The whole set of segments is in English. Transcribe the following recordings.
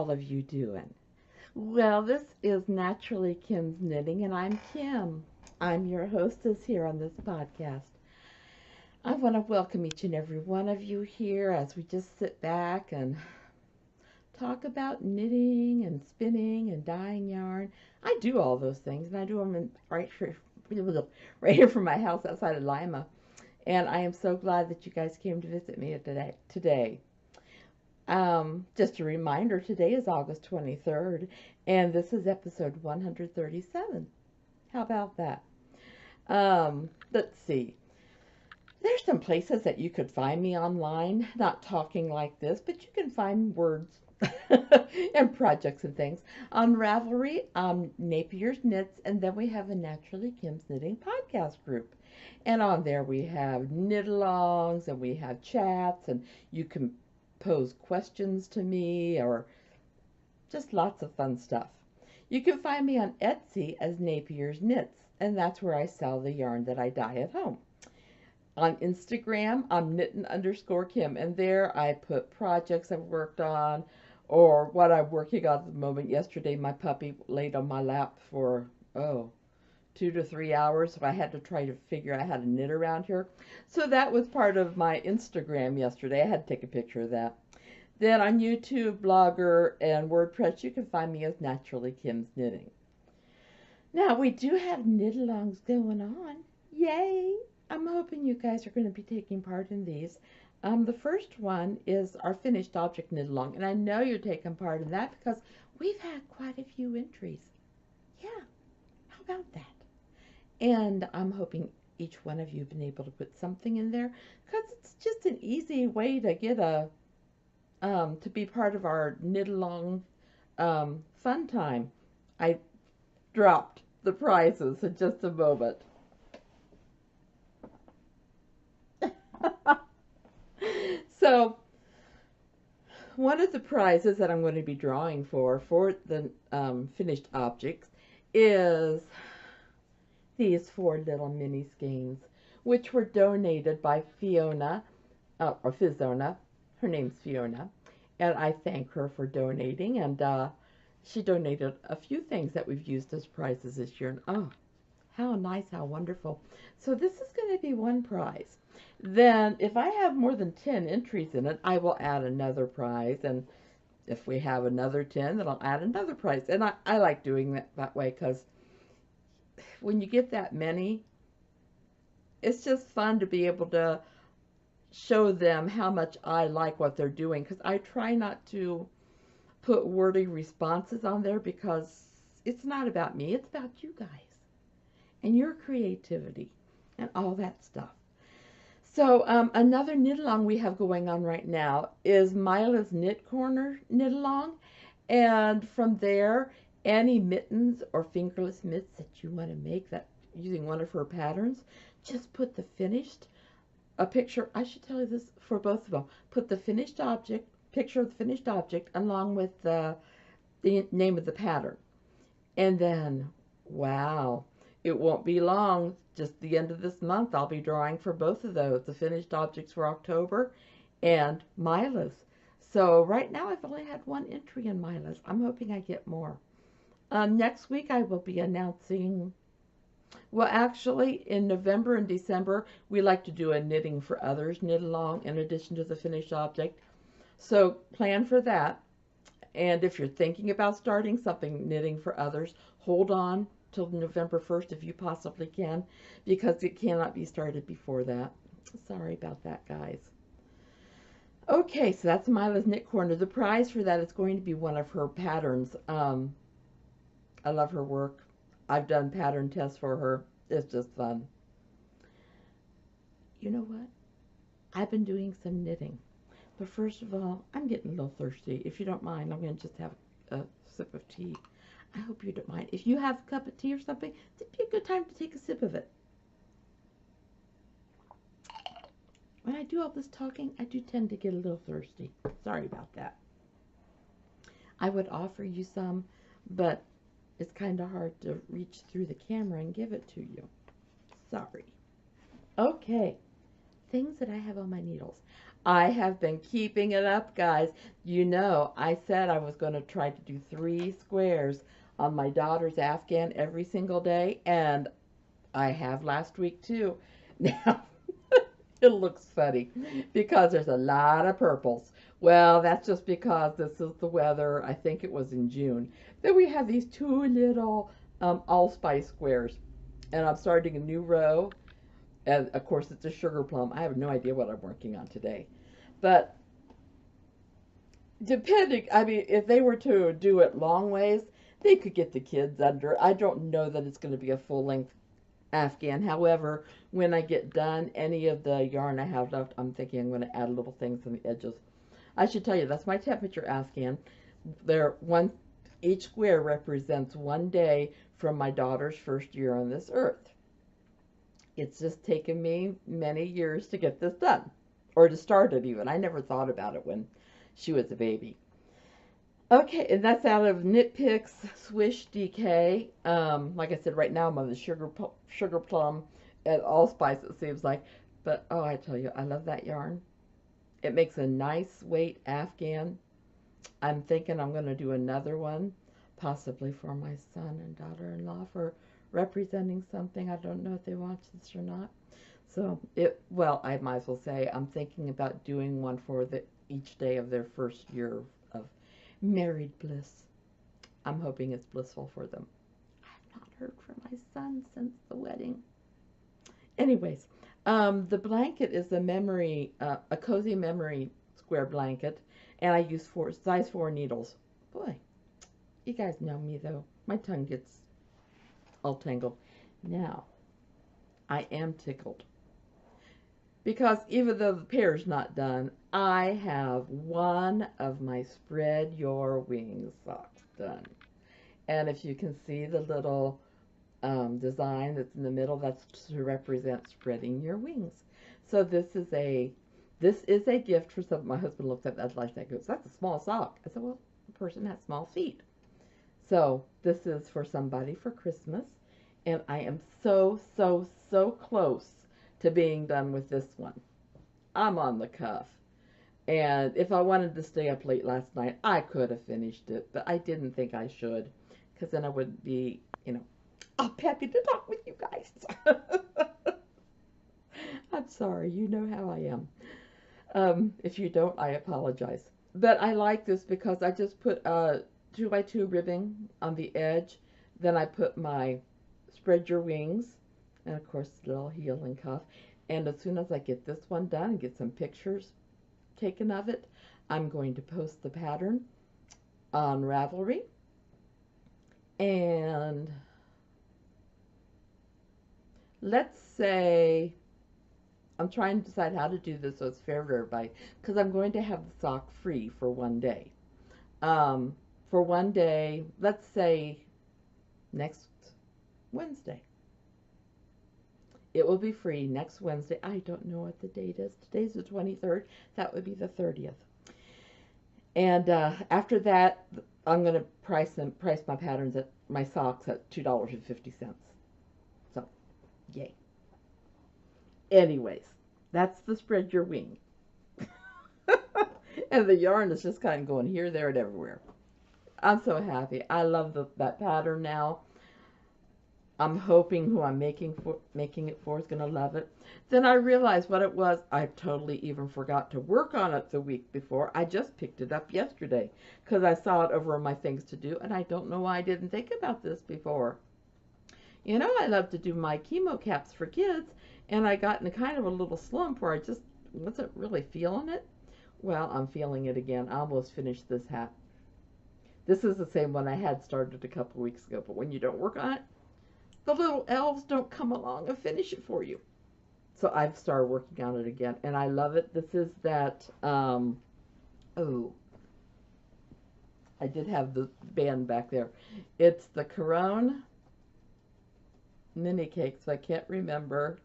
all of you doing? Well, this is Naturally Kim's Knitting, and I'm Kim. I'm your hostess here on this podcast. I want to welcome each and every one of you here as we just sit back and talk about knitting and spinning and dyeing yarn. I do all those things, and I do them right here from my house outside of Lima. And I am so glad that you guys came to visit me today. Just a reminder, today is August 23rd, and this is episode 137. How about that? Let's see. There's some places that you could find me online, not talking like this, but you can find words and projects and things on Ravelry, NapiersKnits, and then we have a Naturally Kim's Knitting podcast group. And on there we have knit-alongs, and we have chats, and you can pose questions to me, or just lots of fun stuff. You can find me on Etsy as NapiersKnits, and that's where I sell the yarn that I dye at home. On Instagram, I'm knitting_Kim, and there I put projects I've worked on or what I'm working on at the moment. Yesterday, my puppy laid on my lap for, 2 to 3 hours, so I had to try to figure out how to knit around here. So that was part of my Instagram yesterday. I had to take a picture of that. Then on YouTube, Blogger, and WordPress, you can find me as Naturally Kim's Knitting. Now, we do have knit-alongs going on. Yay! I'm hoping you guys are going to be taking part in these. The first one is our finished object knit-along, and I know you're taking part in that because we've had quite a few entries. Yeah, how about that? And I'm hoping each one of you have been able to put something in there because it's just an easy way to get to be part of our knit-along fun time. I dropped the prizes in just a moment. So, one of the prizes that I'm going to be drawing for the finished objects is these 4 little mini skeins, which were donated by Fiona, or Fizona. Her name's Fiona, and I thank her for donating, and she donated a few things that we've used as prizes this year, and oh, how nice, how wonderful. So this is going to be one prize. Then, if I have more than 10 entries in it, I will add another prize. And if we have another 10, then I'll add another prize. And I like doing that way because when you get that many, it's just fun to be able to show them how much I like what they're doing. Because I try not to put wordy responses on there because it's not about me. It's about you guys and your creativity and all that stuff. So another knit-along we have going on right now is Maylas Knit Corner knit-along. And from there, any mittens or fingerless mitts that you want to make that using one of her patterns, just put the finished, a picture, I should tell you this for both of them, put the finished object, picture of the finished object along with the name of the pattern. And then, wow, it won't be long, just the end of this month, I'll be drawing for both of those, the finished objects for October and Mylas. So right now I've only had 1 entry in Mylas. I'm hoping I get more. Next week I will be announcing, well actually in November and December we like to do a Knitting for Others knit-along in addition to the finished object. So plan for that. And if you're thinking about starting something Knitting for Others, hold on till November 1st if you possibly can, because it cannot be started before that. Sorry about that, guys. Okay, so that's Maylas Knit Corner. The prize for that is going to be one of her patterns. I love her work. I've done pattern tests for her. It's just fun. You know what? I've been doing some knitting. But first of all, I'm getting a little thirsty. If you don't mind, I'm going to just have a sip of tea. I hope you don't mind. If you have a cup of tea or something, it'd be a good time to take a sip of it. When I do all this talking, I do tend to get a little thirsty. Sorry about that. I would offer you some, but it's kind of hard to reach through the camera and give it to you. Sorry. Okay. Things that I have on my needles. I have been keeping it up, guys. You know, I said I was going to try to do 3 squares on my daughter's afghan every single day, and I have last week too. Now, it looks funny because there's a lot of purples. Well, that's just because this is the weather. I think it was in June. Then we have these 2 little allspice squares, and I'm starting a new row. And of course, it's a sugar plum. I have no idea what I'm working on today. But depending, I mean, if they were to do it long ways, they could get the kids under. I don't know that it's going to be a full length afghan. However, when I get done, any of the yarn I have left, I'm thinking I'm going to add little things on the edges. I should tell you, that's my temperature afghan. Each square represents 1 day from my daughter's first year on this earth. It's just taken me many years to get this done, or to start it even. I never thought about it when she was a baby. Okay, and that's out of Picks Swish DK. Like I said, right now I'm on the sugar plum and allspice, it seems like. But, oh, I tell you, I love that yarn. It makes a nice weight afghan. I'm thinking I'm going to do another one, possibly for my son and daughter-in-law for representing something. I don't know if they watch this or not. So, well, I might as well say I'm thinking about doing one for each day of their first year of married bliss. I'm hoping it's blissful for them. I've not heard from my son since the wedding. Anyways, the blanket is a cozy memory square blanket, and I use size 4 needles. Boy, you guys know me though. My tongue gets all tangled. Now, I am tickled because even though the pair's not done, I have one of my Spread Your Wings socks done. And if you can see the little design that's in the middle, that's to represent spreading your wings. So this is a gift for some. My husband looked at that like that, goes, that's a small sock. I said, well, the person has small feet. So this is for somebody for Christmas, and I am so close to being done with this one. I'm on the cuff. And if I wanted to stay up late last night, I could have finished it, but I didn't think I should, because then I wouldn't be, all happy to talk with you guys. I'm sorry, you know how I am. If you don't, I apologize. But I like this because I just put 2x2 ribbing on the edge. Then I put my Spread Your Wings, and of course, little heel and cuff. And as soon as I get this one done and get some pictures taken of it, I'm going to post the pattern on Ravelry. And let's say, I'm trying to decide how to do this so it's fair to everybody, because I'm going to have the sock free for 1 day. For 1 day, let's say next Wednesday. It will be free next Wednesday. I don't know what the date is. Today's the 23rd. That would be the 30th. And after that, I'm going to price my patterns my socks at $2.50. So, yay. Anyways, that's the Spread Your Wing. And the yarn is just kind of going here, there, and everywhere. I'm so happy. I love that pattern now. I'm hoping who I'm making it for is going to love it. Then I realized what it was. I totally even forgot to work on it the week before. I just picked it up yesterday because I saw it over my things to do, and I don't know why I didn't think about this before. I love to do my chemo caps for kids, and I got in kind of a little slump where I just wasn't really feeling it. Well, I'm feeling it again. I almost finished this hat. This is the same one I had started a couple weeks ago, but when you don't work on it, the little elves don't come along and finish it for you. So I've started working on it again, and I love it. This is that, I did have the band back there. It's the Corone mini cakes. I can't remember.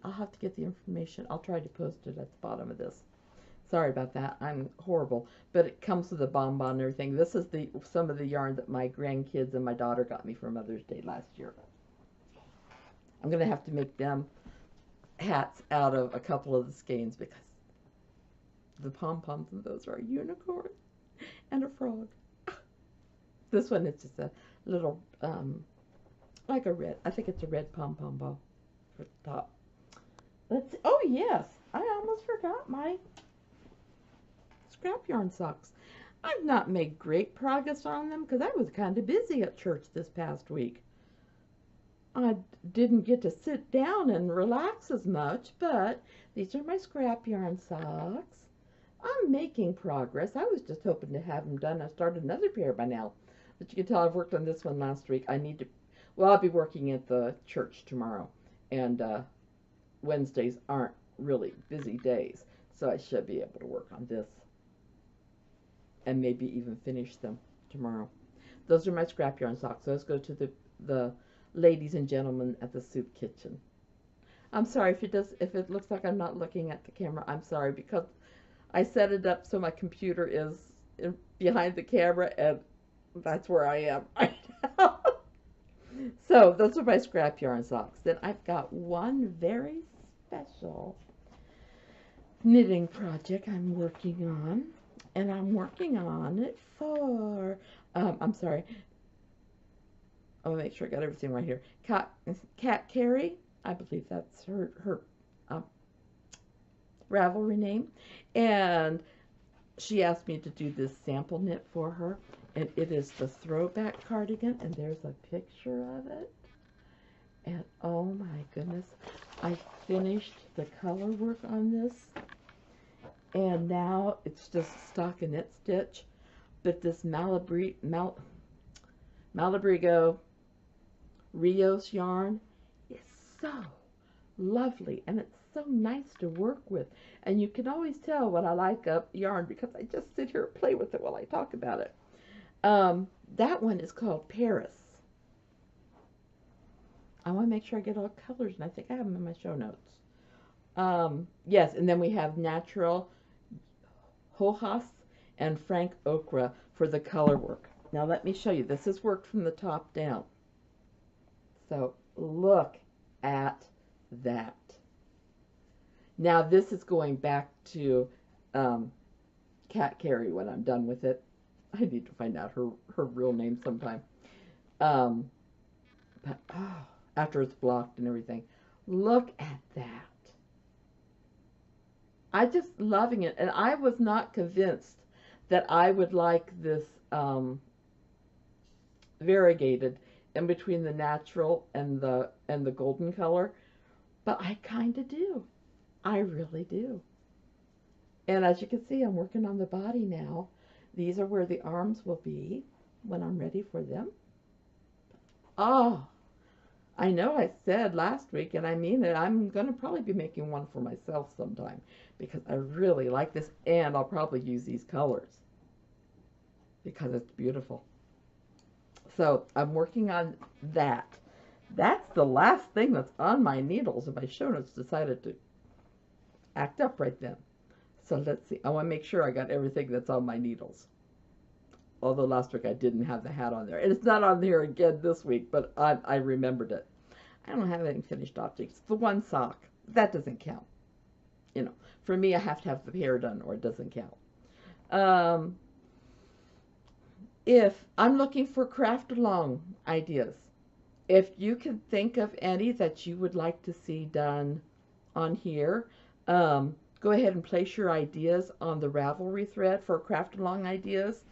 I'll have to get the information. I'll try to post it at the bottom of this. Sorry about that. I'm horrible. But it comes with a bonbon and everything. This is some of the yarn that my grandkids and my daughter got me for Mother's Day last year. I'm going to have to make them hats out of a couple of the skeins because the pom-poms and those are a unicorn and a frog. This one is just a little, like a red, I think it's a red pom-pom ball for the top. Let's see. Oh, yes, I almost forgot my scrap yarn socks. I've not made great progress on them because I was kind of busy at church this past week. I didn't get to sit down and relax as much, but these are my scrap yarn socks. I'm making progress. I was just hoping to have them done. I started another pair by now. But you can tell I've worked on this one last week. I need to, well, I'll be working at the church tomorrow. And Wednesdays aren't really busy days. So I should be able to work on this. And maybe even finish them tomorrow. Those are my scrap yarn socks. Those go to the ladies and gentlemen at the soup kitchen. I'm sorry if it looks like I'm not looking at the camera. I'm sorry because I set it up so my computer is behind the camera and that's where I am right now. So those are my scrap yarn socks. Then I've got one very special knitting project I'm working on. And I'm working on it for, I'm sorry, I'll make sure I got everything right here. Catcarri, I believe that's her Ravelry name. And she asked me to do this sample knit for her. And it is the Throwback Cardigan. And there's a picture of it. And oh my goodness, I finished the color work on this. And now it's just stockinette stitch. But this Malabrigo Rios yarn is so lovely. And it's so nice to work with. And you can always tell when I like a yarn because I just sit here and play with it while I talk about it. That one is called Paris. I want to make sure I get all colors. And I think I have them in my show notes. Yes, and then we have natural Hojas and Frank Ochre for the color work. Now let me show you. This is worked from the top down. So look at that. Now this is going back to Catcarri when I'm done with it. I need to find out her real name sometime. But after it's blocked and everything. Look at that. I just loving it, and I was not convinced that I would like this variegated in between the natural and the golden color, but I kind of do. I really do. And as you can see, I'm working on the body now. These are where the arms will be when I'm ready for them. Oh, I know I said last week, and I mean it, I'm going to probably be making one for myself sometime because I really like this, and I'll probably use these colors because it's beautiful. So I'm working on that. That's the last thing that's on my needles, and my show notes decided to act up right then. So let's see. I want to make sure I got everything that's on my needles. Although last week I didn't have the hat on there. And it's not on there again this week, but I remembered it. I don't have any finished objects. The one sock, that doesn't count. You know, for me, I have to have the hair done or it doesn't count. If I'm looking for craft along ideas, if you can think of any that you would like to see done on here, go ahead and place your ideas on the Ravelry thread for craft along ideas.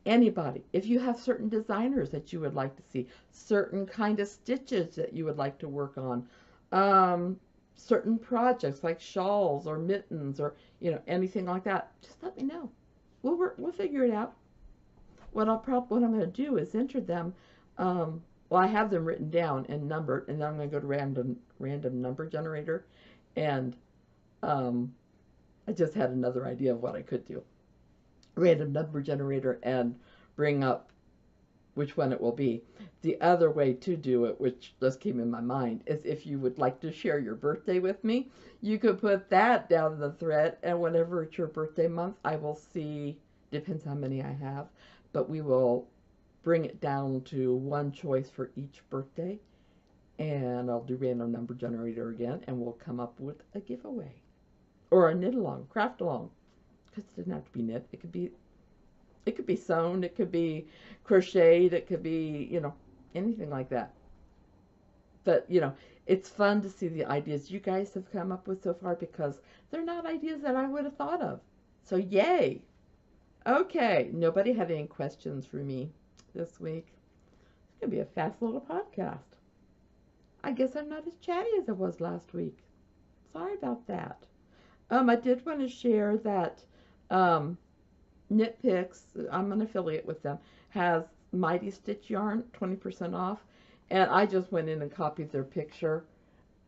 Anybody, if you have certain designers that you would like to see, certain kind of stitches that you would like to work on, certain projects like shawls or mittens or, you know, anything like that, just let me know. We'll figure it out. What I'm going to do is enter them. Well, I have them written down and numbered, and then I'm going to go to random number generator, and I just had another idea of what I could do. Random number generator and bring up which one it will be. The other way to do it, which just came in my mind, is if you would like to share your birthday with me, you could put that down the thread, and whenever it's your birthday month, I will see, depends how many I have, but we will bring it down to one choice for each birthday, and I'll do random number generator again, and we'll come up with a giveaway or a knit along, craft along, because it doesn't have to be knit. It could be sewn, it could be crocheted, it could be, you know, anything like that. But, you know, it's fun to see the ideas you guys have come up with so far, because they're not ideas that I would have thought of. So yay! Okay, nobody had any questions for me this week. It's going to be a fast little podcast. I guess I'm not as chatty as I was last week. Sorry about that. I did want to share that Knit Picks, I'm an affiliate with them, has Mighty Stitch yarn, 20% off. And I just went in and copied their picture.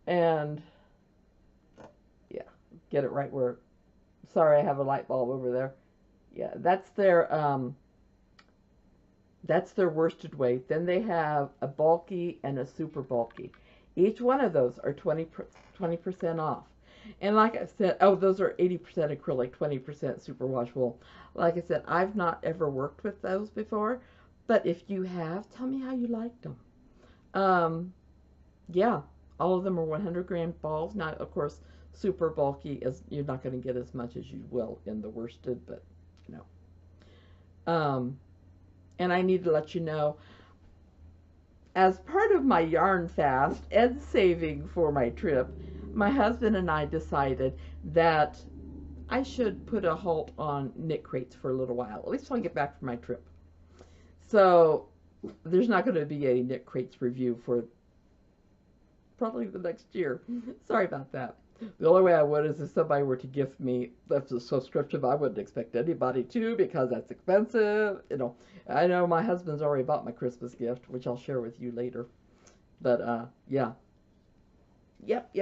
And, yeah, get it right where, sorry, I have a light bulb over there. Yeah, that's their worsted weight. Then they have a bulky and a super bulky. Each one of those are 20% off. And like I said, oh, those are 80% acrylic, 20% superwash wool. Like I said, I've not ever worked with those before, but if you have, tell me how you liked them. Yeah, all of them are 100-gram balls. Now, of course, super bulky is, you're not going to get as much as you will in the worsted, but you know. And I need to let you know, as part of my yarn fast and saving for my trip, my husband and I decided that I should put a halt on knit crates for a little while, at least till I get back from my trip. So there's not going to be a knit crates review for probably the next year. Sorry about that. The only way I would is if somebody were to gift me a subscription. I wouldn't expect anybody to, because that's expensive. You know, I know my husband's already bought my Christmas gift, which I'll share with you later. But yeah. Yep.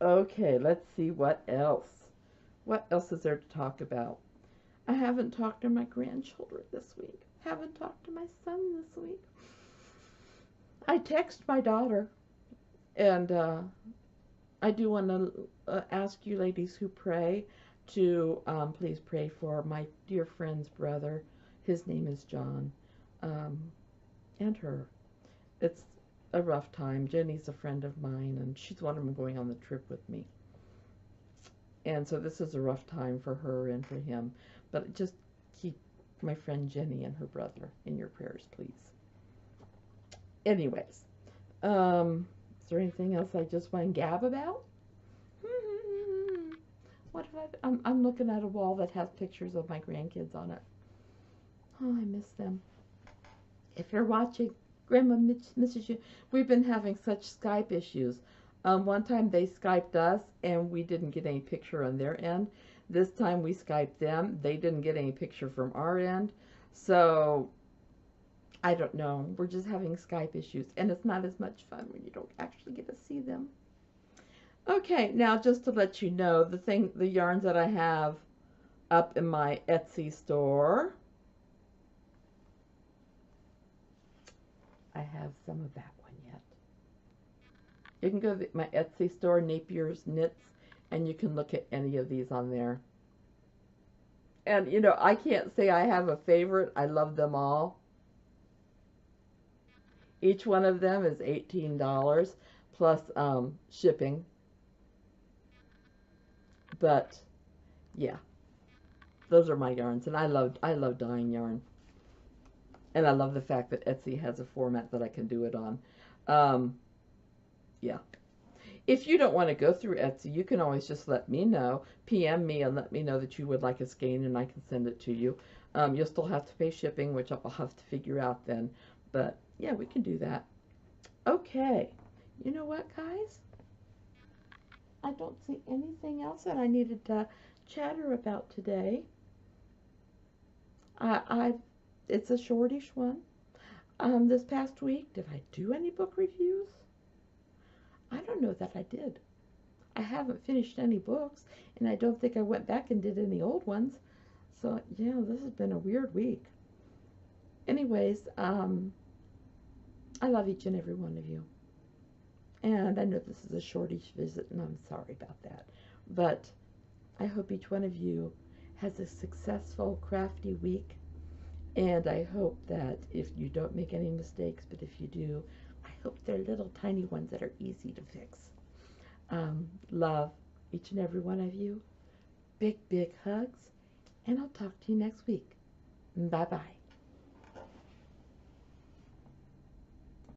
Okay, let's see what else. What else is there to talk about? I haven't talked to my grandchildren this week. Haven't talked to my son this week. I text my daughter, and I do want to ask you ladies who pray to please pray for my dear friend's brother. His name is John, and her. It's a rough time. Jenny's a friend of mine, and she's one of them going on the trip with me. And so this is a rough time for her and for him. But just keep my friend Jenny and her brother in your prayers, please. Anyways, is there anything else I just want to gab about? What have I'm looking at a wall that has pictures of my grandkids on it. Oh, I miss them. If you're watching, Grandma misses you. We've been having such Skype issues. One time they Skyped us and we didn't get any picture on their end. This time we Skyped them. They didn't get any picture from our end. So, I don't know. We're just having Skype issues. And it's not as much fun when you don't actually get to see them. Okay, now just to let you know, the yarns that I have up in my Etsy store. I have some of that one yet. You can go to my Etsy store, NapiersKnits, and you can look at any of these on there. And, you know, I can't say I have a favorite. I love them all. Each one of them is $18 plus shipping. But, yeah, those are my yarns, and I love dyeing yarn. And I love the fact that Etsy has a format that I can do it on. Yeah. If you don't want to go through Etsy, you can always just let me know. PM me and let me know that you would like a skein, and I can send it to you. You'll still have to pay shipping, which I'll have to figure out then. But, yeah, we can do that. Okay. You know what, guys? I don't see anything else that I needed to chatter about today. It's a shortish one. This past week, did I do any book reviews? I don't know that I did. I haven't finished any books, and I don't think I went back and did any old ones. So, yeah, this has been a weird week. Anyways, I love each and every one of you. And I know this is a shortish visit, and I'm sorry about that. But I hope each one of you has a successful, crafty week. And I hope that if you don't make any mistakes, but if you do, I hope they're little tiny ones that are easy to fix. Love each and every one of you. Big, big hugs. And I'll talk to you next week. Bye-bye.